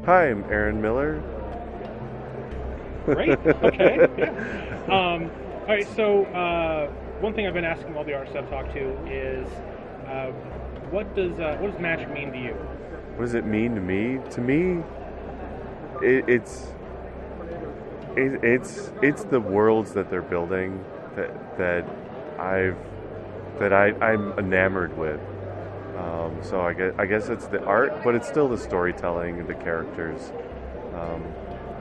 Hi, I'm Aaron Miller. Great. Okay. Yeah. All right. So one thing I've been asking all the artists I've talked to is, uh, what does magic mean to you? What does it mean to me? To me, it, it's it's the worlds that they're building that I've I'm enamored with. So I guess it's the art, but it's still the storytelling and the characters, um,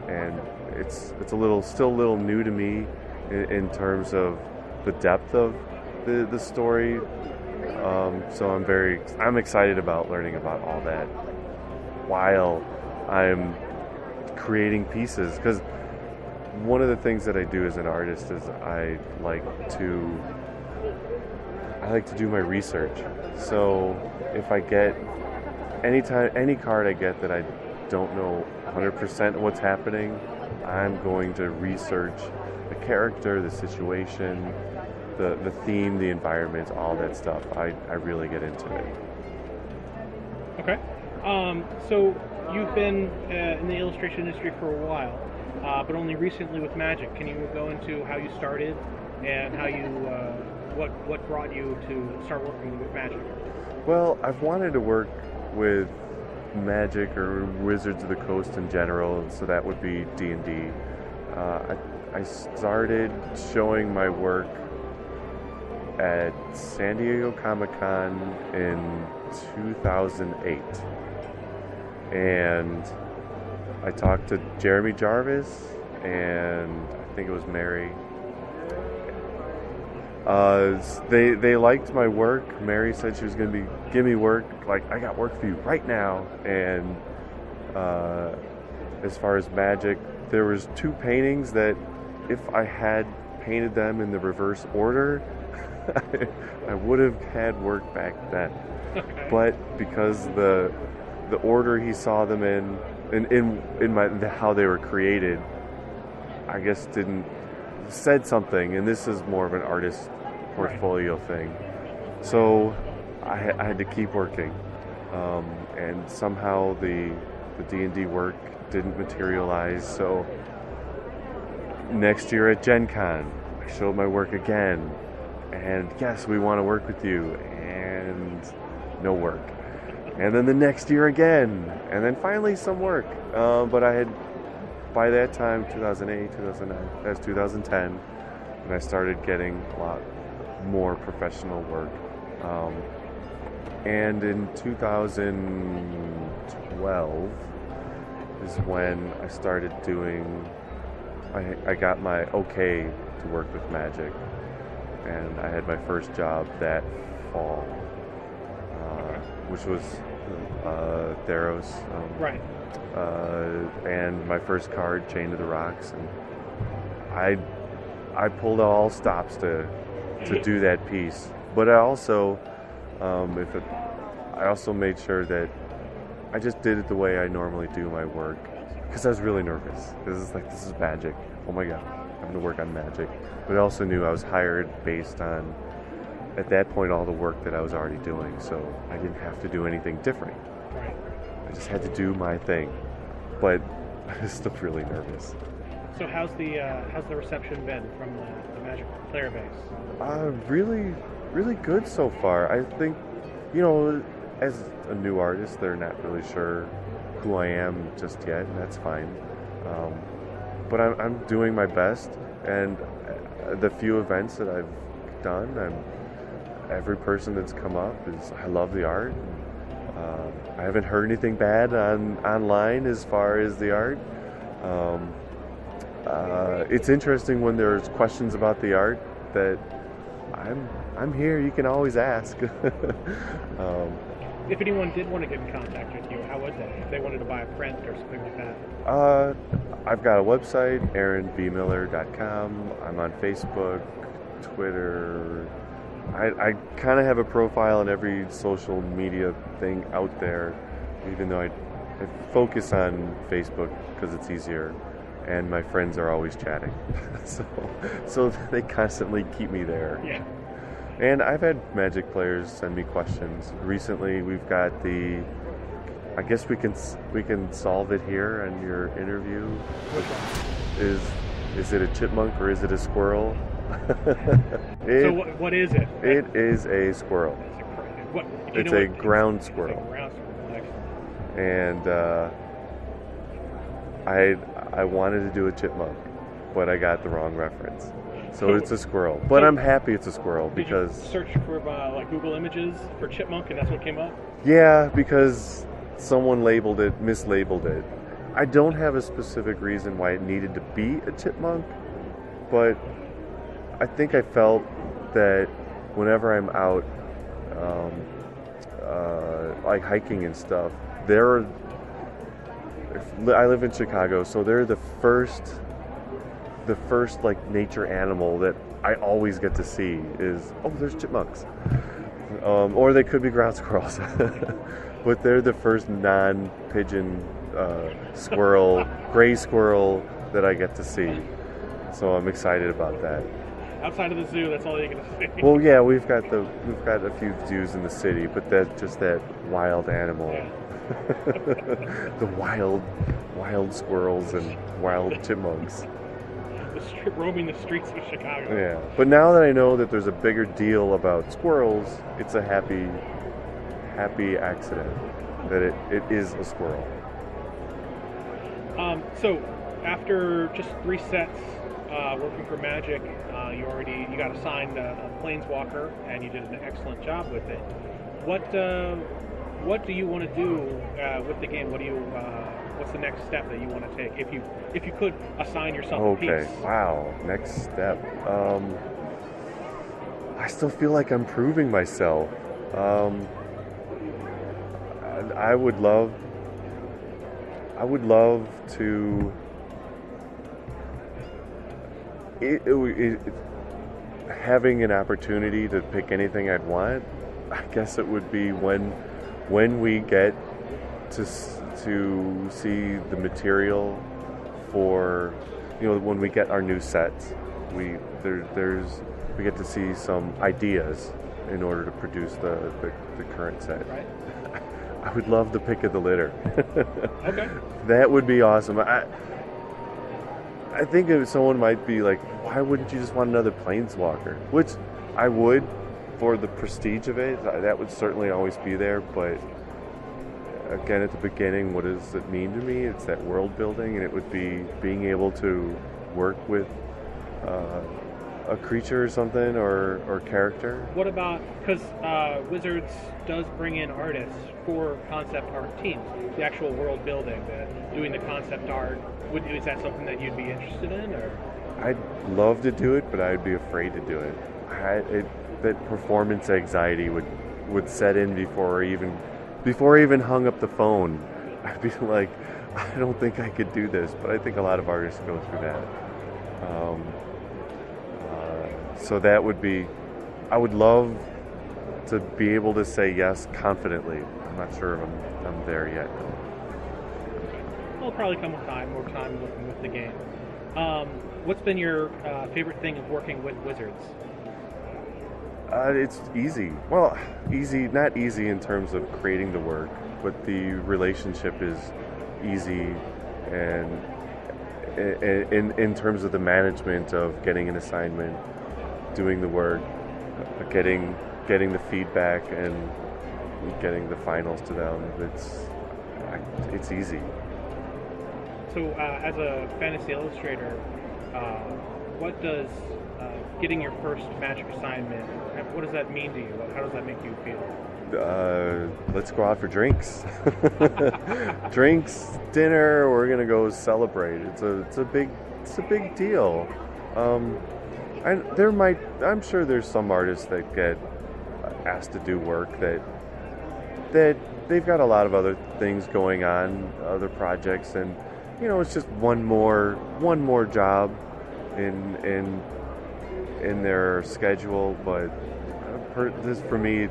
and it's still a little new to me in terms of the depth of the story. So I'm excited about learning about all that while I'm creating pieces, because one of the things that I do as an artist is I like to do my research. So if I get any card I get that I don't know 100% what's happening, I'm going to research the character, the situation, the theme, the environment, all that stuff. I really get into it. Okay. So you've been in the illustration industry for a while, but only recently with magic. Can you go into how you started and how you what brought you to start working with magic? Well, I've wanted to work with Magic or Wizards of the Coast in general, so that would be D&D. I started showing my work at San Diego Comic Con in 2008, and I talked to Jeremy Jarvis and I think it was Mary. They liked my work. Mary said she was going to be give me work. Like, I got work for you right now. And uh, as far as magic, there was two paintings that if I had painted them in the reverse order, I would have had work back then. Okay. But because the order he saw them in how they were created, I guess didn't said something, and this is more of an artist Right. portfolio thing. So I had to keep working, and somehow the D&D work didn't materialize. So next year at Gen Con, I showed my work again, and yes, we want to work with you, and no work. And then the next year again, and then finally some work. But I had by that time, 2008, 2009, that's 2010, and I started getting a lot more professional work. Um, and in 2012 is when I started doing, I got my okay to work with magic, and I had my first job that fall, Okay. which was Theros. Right. And my first card, Chain to the Rocks, and I I pulled all stops to do that piece. But I also, if it, I also made sure that I just did it the way I normally do my work, because I was really nervous. This is magic. Oh my god, I'm going to work on magic. But I also knew I was hired based on, at that point, all the work that I was already doing, so I didn't have to do anything different. Right. I just had to do my thing. But I was still really nervous. So how's the reception been from the Magic player base? Really, really good so far. I think, as a new artist, they're not really sure who I am just yet, and that's fine. Um, but I'm doing my best, and the few events that I've done, every person that's come up is, I love the art. I haven't heard anything bad online as far as the art. Um, it's interesting when there's questions about the art that I'm here. You can always ask. um, If anyone did want to get in contact with you, how was that? If they wanted to buy a print or something like that? uh, I've got a website, aaronbmiller.com. I'm on Facebook, Twitter. I kind of have a profile on every social media thing out there, even though I focus on Facebook because it's easier, and my friends are always chatting, so they constantly keep me there. Yeah. And I've had Magic players send me questions. Recently, we've got the I guess we can solve it here on your interview. Which one? Is it a chipmunk or is it a squirrel? So what is it? It is a squirrel. What? Do you It's know a what- ground It's squirrel, a ground squirrel. Excellent. and I wanted to do a chipmunk, but I got the wrong reference. So it's a squirrel. But I'm happy it's a squirrel Did you because search for like Google Images for chipmunk, and that's what came up. yeah, because someone mislabeled it. I don't have a specific reason why it needed to be a chipmunk, but I think I felt that whenever I'm out, like hiking and stuff, I live in Chicago, so they're the first like nature animal that I always get to see is, oh, there's chipmunks, or they could be ground squirrels, but they're the first non-pigeon squirrel, gray squirrel that I get to see. So I'm excited about that. Outside of the zoo, that's all you're gonna see. Well, yeah, we've got a few zoos in the city, but that's just that wild animal. Yeah. The wild squirrels and wild chipmunks. Roaming the streets of Chicago. Yeah. But now that I know that there's a bigger deal about squirrels, it's a happy accident that it is a squirrel. So after just 3 sets working for Magic, you got assigned a Planeswalker, and you did an excellent job with it. What do you want to do with the game? What's the next step that you want to take if you could assign yourself a piece? Okay. Wow. Next step. I still feel like I'm proving myself. I would love to. Having an opportunity to pick anything I'd want, I guess it would be when we get to see the material for, when we get our new sets, we get to see some ideas in order to produce the current set. Right. I would love the pick of the litter. Okay. That would be awesome. I think if someone might be like, why wouldn't you just want another Planeswalker? Which I would, for the prestige of it. That would certainly always be there. But again, at the beginning, what does it mean to me? It's that world building, and it would be being able to work with a creature or something, or character. What about, because Wizards does bring in artists for concept art teams, the actual world building, doing the concept art. Is that something that you'd be interested in, or? I'd love to do it, but I'd be afraid to do it. That performance anxiety would set in before I even hung up the phone. I'd be like, I don't think I could do this, but I think a lot of artists go through that. So that would be, I would love to be able to say yes confidently. I'm not sure if I'm there yet. It'll probably come with time, more time working with the game. What's been your favorite thing of working with Wizards? It's easy. Well, not easy in terms of creating the work, but the relationship is easy, and in terms of the management of getting an assignment, doing the work, getting the feedback, and getting the finals to them. It's easy. So, as a fantasy illustrator, what does getting your first Magic assignment, what does that mean to you? How does that make you feel? Let's go out for drinks. Drinks, dinner. We're gonna go celebrate. It's a big deal. I'm sure there's some artists that get asked to do work that they've got a lot of other things going on, other projects, and it's just one more job in their schedule. But this, for me,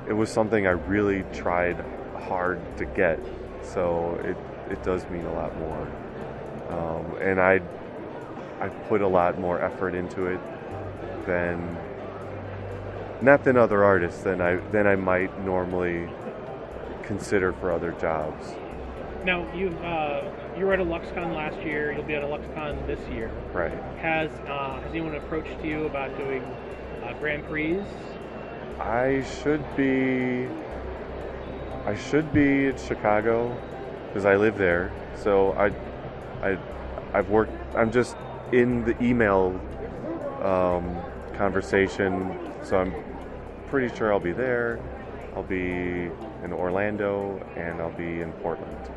it was something I really tried hard to get, so it does mean a lot more, and I put a lot more effort into it than other artists than I might normally consider for other jobs. Now, you were at a LuxCon last year. You'll be at a LuxCon this year. Right. Has anyone approached you about doing Grand Prix? I should be. I should be in Chicago because I live there. So I've worked. I'm just in the email conversation. So I'm pretty sure I'll be there. I'll be in Orlando and I'll be in Portland.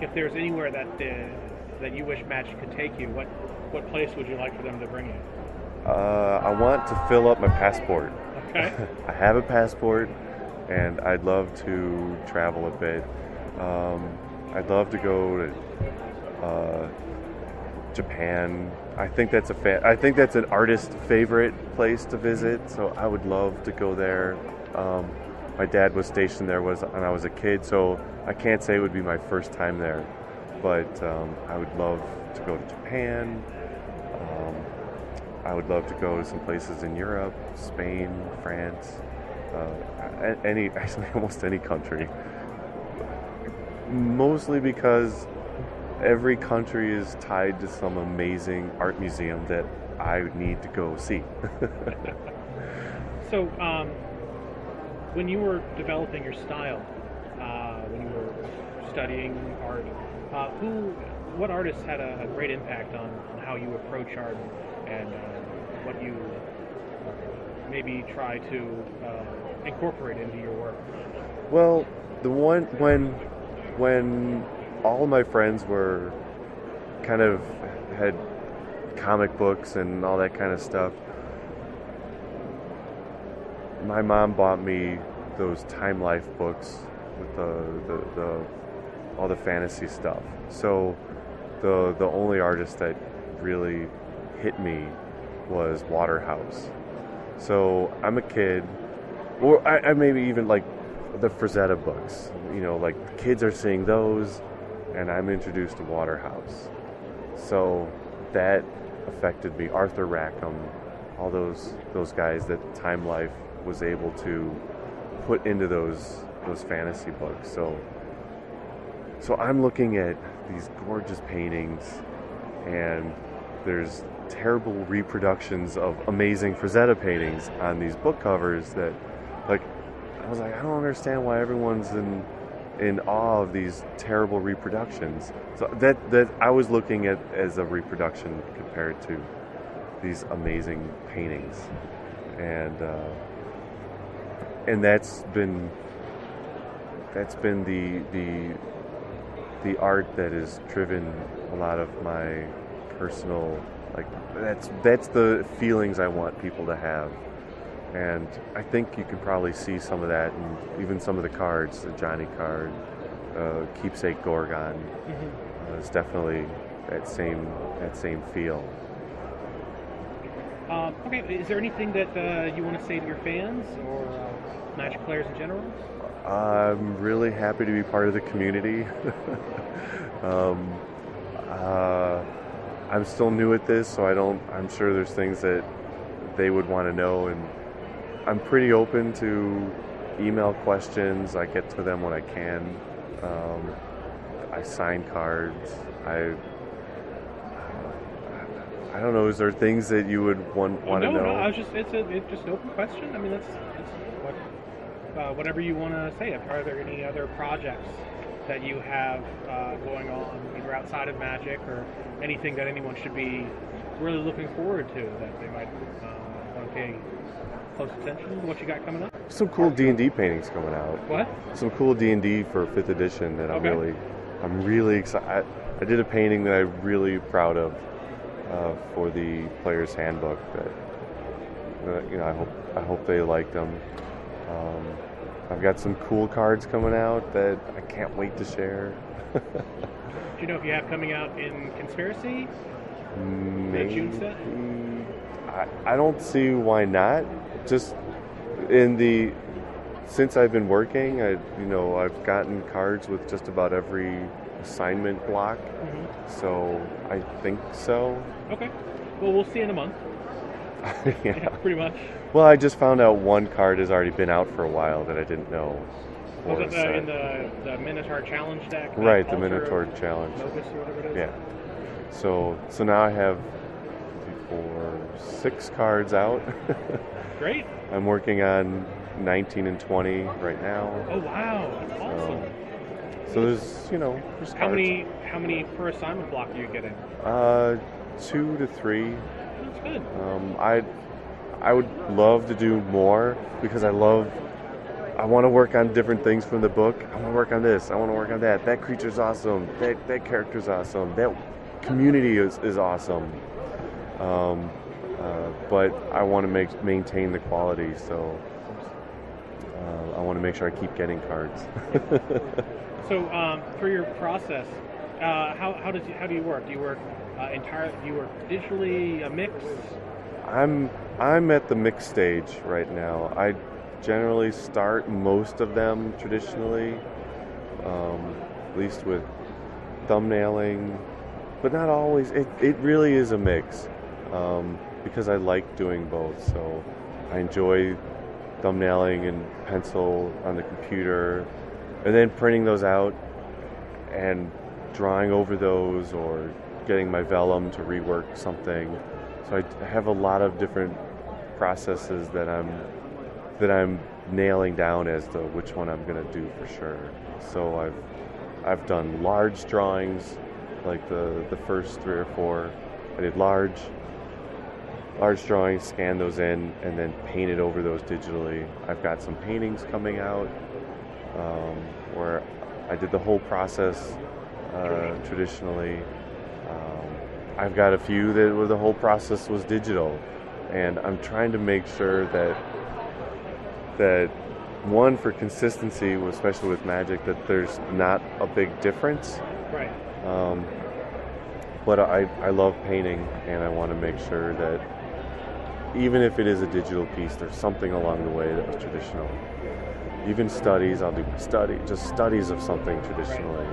If there's anywhere that you wish Magic could take you, what place would you like for them to bring you? I want to fill up my passport. Okay. I have a passport, and I'd love to travel a bit. I'd love to go to Japan. I think that's an artist favorite place to visit. So I would love to go there. My dad was stationed there when I was a kid, so I can't say it would be my first time there. But I would love to go to Japan. I would love to go to some places in Europe, Spain, France, actually almost any country. Mostly because every country is tied to some amazing art museum that I need to go see. So, when you were developing your style, when you were studying art, what artists had a great impact on how you approach art and what you maybe try to incorporate into your work? Well, the one when all of my friends were kind of had comic books and all that kind of stuff, my mom bought me those Time Life books with the all the fantasy stuff. So the only artist that really hit me was Waterhouse. So I'm a kid, or I maybe even like the Frazetta books. You know, like the kids are seeing those, and I'm introduced to Waterhouse. So that affected me. Arthur Rackham, all those guys that Time Life was able to put into those fantasy books. So I'm looking at these gorgeous paintings, and there's terrible reproductions of amazing Frazetta paintings on these book covers that, like, I was like, I don't understand why everyone's in awe of these terrible reproductions. So that I was looking at as a reproduction compared to these amazing paintings, and that's been the art that has driven a lot of my personal, like, that's the feelings I want people to have. And I think you can probably see some of that in even some of the cards, the Johnny card, Keepsake Gorgon. Mm-hmm. It's definitely that same feel. Okay, is there anything that you want to say to your fans or Magic players in general? I'm really happy to be part of the community. I'm still new at this, so I'm sure there's things that they would want to know, and I'm pretty open to email questions. I get to them when I can. I sign cards. I don't know. Is there things that you would want to know? No. I was just it's just an open question. I mean, that's whatever you want to say. Are there any other projects that you have going on, either outside of Magic or anything that anyone should be really looking forward to that they might want to pay close attention to? What you got coming up? Some cool D&D paintings coming out. What? Some cool D&D for 5th edition that Okay. I'm really excited. I did a painting that I'm really proud of for the player's handbook. That I hope they like them. I've got some cool cards coming out that I can't wait to share. Do you know if you have coming out in Conspiracy? The June set? I don't see why not. Just since I've been working, I've gotten cards with just about every assignment block. Mm-hmm. So I think so. Okay. Well, we'll see in a month. Yeah. Pretty much. Well, I just found out one card has already been out for a while that I didn't know. Was for it a set. in the Minotaur Challenge deck? Right, the Altar Minotaur of Challenge. Novus or whatever it is? Yeah. So now I have 6 cards out. Great. I'm working on 19 and 20 right now. Oh wow, that's awesome. So there's there's How cards. how many per assignment block are you getting? 2 to 3. That's good. I would love to do more because I want to work on different things from the book. I want to work on this. I want to work on that. That creature's awesome. That character's awesome. That community is awesome. But I want to maintain the quality, so I want to make sure I keep getting cards. So for your process, how do you work? Do you work Do you work digitally, a mix? I'm at the mix stage right now. I generally start most of them traditionally, at least with thumbnailing, but not always. It really is a mix, because I like doing both. So I enjoy thumbnailing and pencil on the computer, and then printing those out and drawing over those, or getting my vellum to rework something. So I have a lot of different processes that I'm nailing down as to which one I'm gonna do for sure. So I've done large drawings, like the first 3 or 4. I did large drawings, scanned those in, and then painted over those digitally. I've got some paintings coming out, where I did the whole process traditionally. I've got a few where the whole process was digital, and I'm trying to make sure that one, for consistency, especially with Magic, that there's not a big difference. Right. But I love painting, and I want to make sure that even if it is a digital piece, there's something along the way that was traditional. Even studies, I'll do studies of something traditionally.